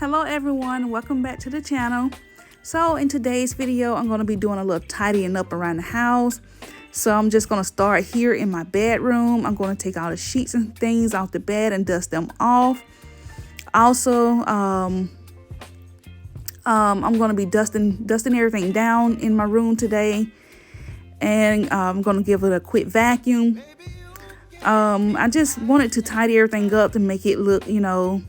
Hello everyone, welcome back to the channel. So in today's video, I'm going to be doing a little tidying up around the house. So I'm just going to start here in my bedroom. I'm going to take all the sheets and things off the bed and dust them off. Also, I'm going to be dusting everything down in my room today. And I'm going to give it a quick vacuum. I just wanted to tidy everything up to make it look,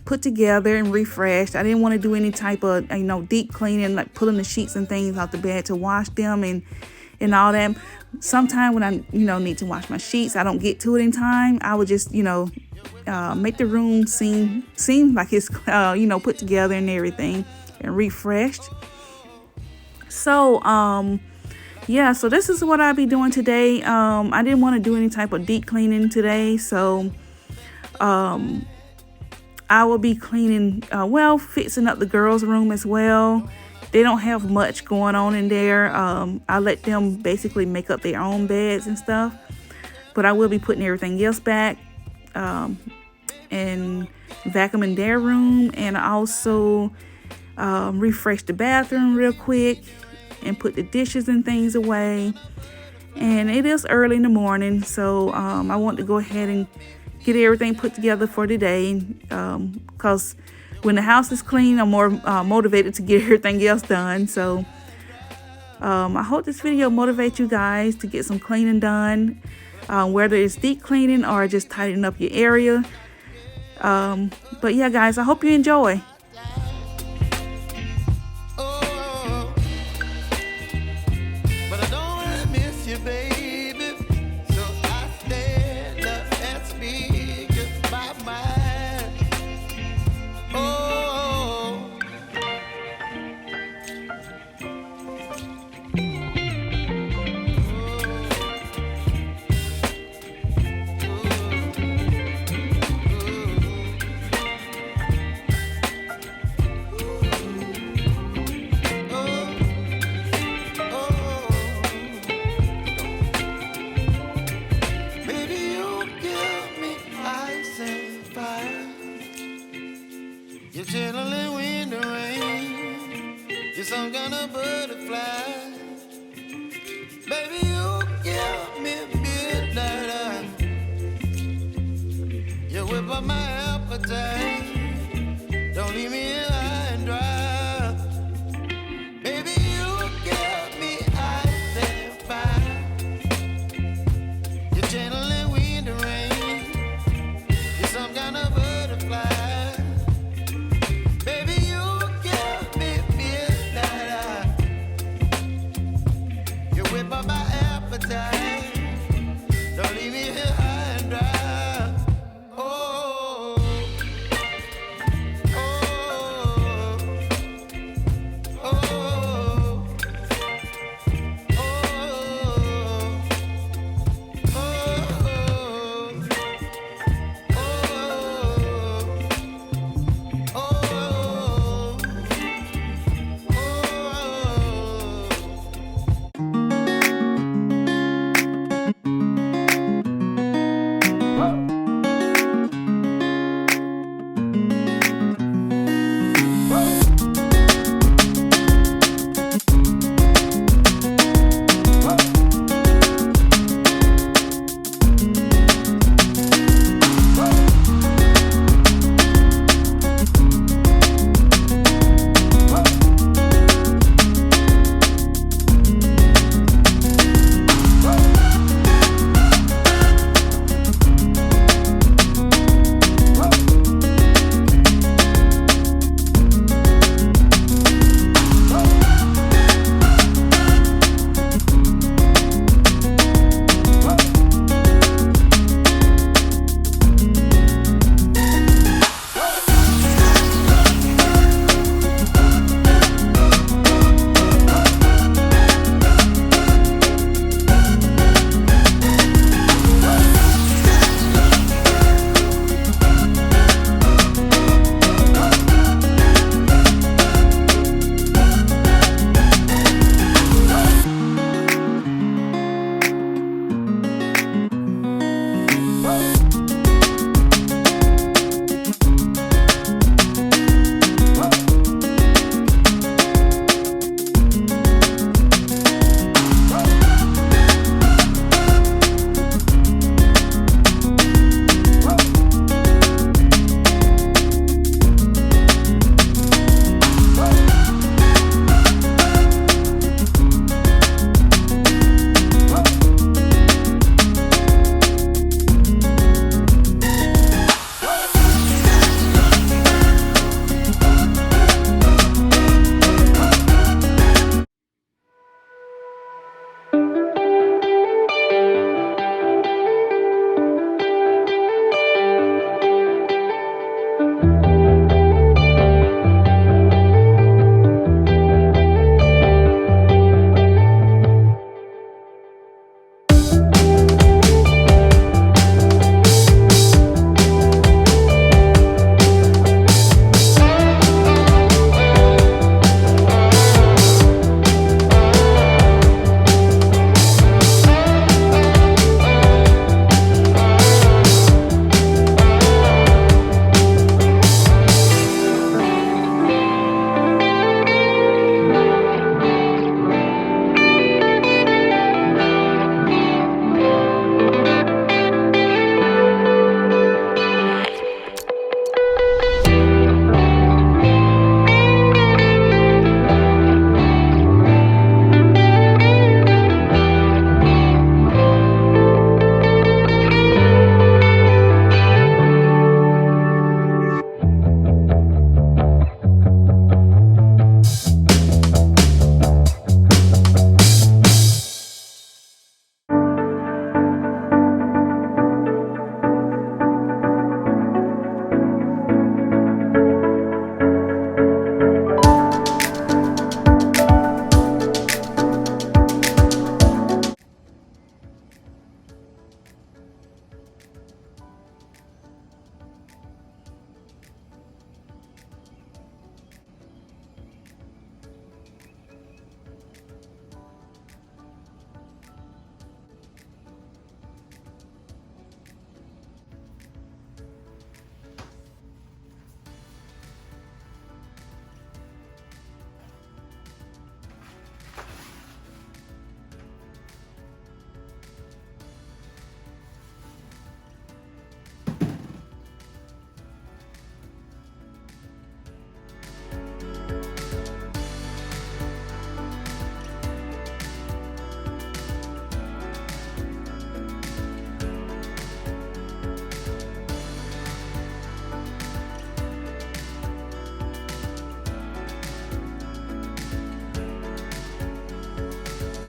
put together and refreshed. I didn't want to do any type of, deep cleaning, like pulling the sheets and things out the bed to wash them and all that. Sometimes when I, need to wash my sheets, I don't get to it in time. I would just, make the room seem like it's, put together and everything and refreshed. So, yeah, so this is what I'll be doing today. I didn't want to do any type of deep cleaning today, so I will be cleaning, fixing up the girls' room as well. They don't have much going on in there. I let them basically make up their own beds and stuff, but I will be putting everything else back and vacuuming their room, and also refresh the bathroom real quick and put the dishes and things away. And it is early in the morning, so I want to go ahead and get everything put together for today, because when the house is clean, I'm more motivated to get everything else done. So I hope this video motivates you guys to get some cleaning done, whether it's deep cleaning or just tidying up your area. But yeah, guys, I hope you enjoy. You're chilling in the rain. You're some kind of butterfly. Baby, you give me midnight. You whip up my appetite. Don't leave me